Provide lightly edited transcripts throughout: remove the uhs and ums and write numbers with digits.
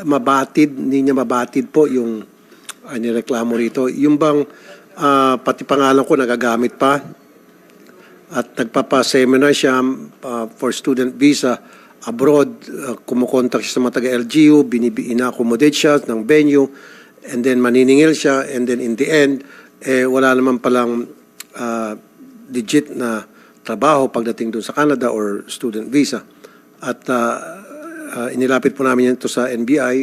hindi niya mabatid po yung nireklamo rito. Yung bang pati pangalan ko nagagamit pa at nagpapa-seminar siya for student visa abroad, kumukontak siya sa mga taga-LGU, ina-accommodate siya ng venue, and then maniningil siya, and then in the end, wala naman palang legit na trabaho pagdating doon sa Canada or student visa. At inilapit po namin ito sa NBI,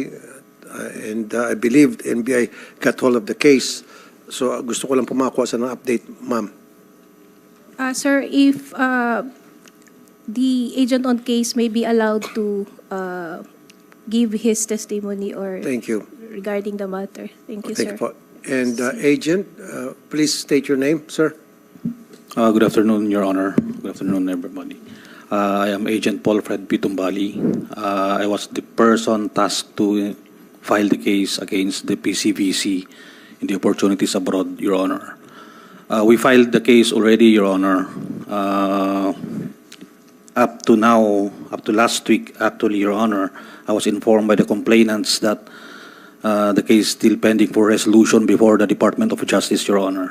and I believe NBI got hold of the case. So gusto ko lang po makakuha sa ng update, ma'am. Sir, if the agent on case may be allowed to give his testimony or Thank you. regarding the matter. Thank you, Thank you sir. po. And agent, please state your name, sir. Good afternoon, Your Honor. Good afternoon, everybody. I am Agent Paul Fred Pitumbali. I was the person tasked to file the case against the PCVC in the opportunities abroad, Your Honor. We filed the case already, Your Honor. Up to now, up to last week, actually, Your Honor, I was informed by the complainants that the case is still pending for resolution before the Department of Justice, Your Honor.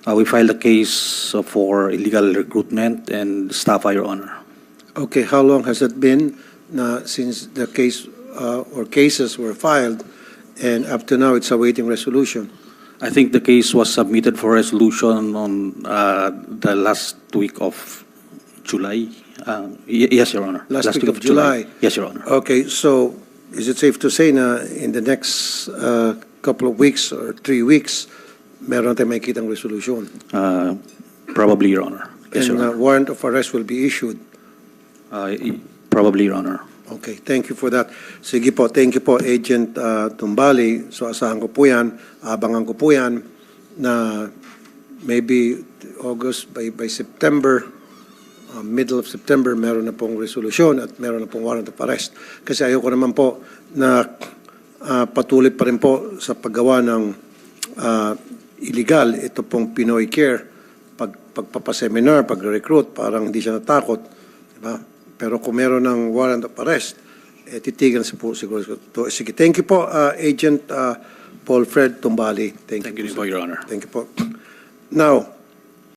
We filed a case for illegal recruitment and staff, Your Honor. Okay, how long has it been since the case or cases were filed, and up to now it's awaiting resolution? I think the case was submitted for resolution on the last week of July. Yes, Your Honor. Last week of July. Yes, Your Honor. Okay, so is it safe to say na in the next couple of weeks or 3 weeks, meron tayong makikitang resolution? Probably, Your Honor. Yes, And Your Honor. warrant of arrest will be issued? Probably, Your Honor. Okay, thank you for that. Sige po, thank you po, Agent Tumbali. So asahan ko po yan, abangan ko po yan na maybe August, by September, middle of September, meron na pong resolution at meron na pong warrant of arrest. Kasi ayoko naman po na patuloy pa rin po sa paggawa ng illegal, ito pong Pinoy Care, pagpapaseminar, pag-recruit, parang hindi siya natakot. Diba? Pero kung meron ng warrant of arrest, titigan sa po siguro. Sige, thank you po, Agent Paul Fred Tumbali. Thank you, Your Honor. Thank you po. Now,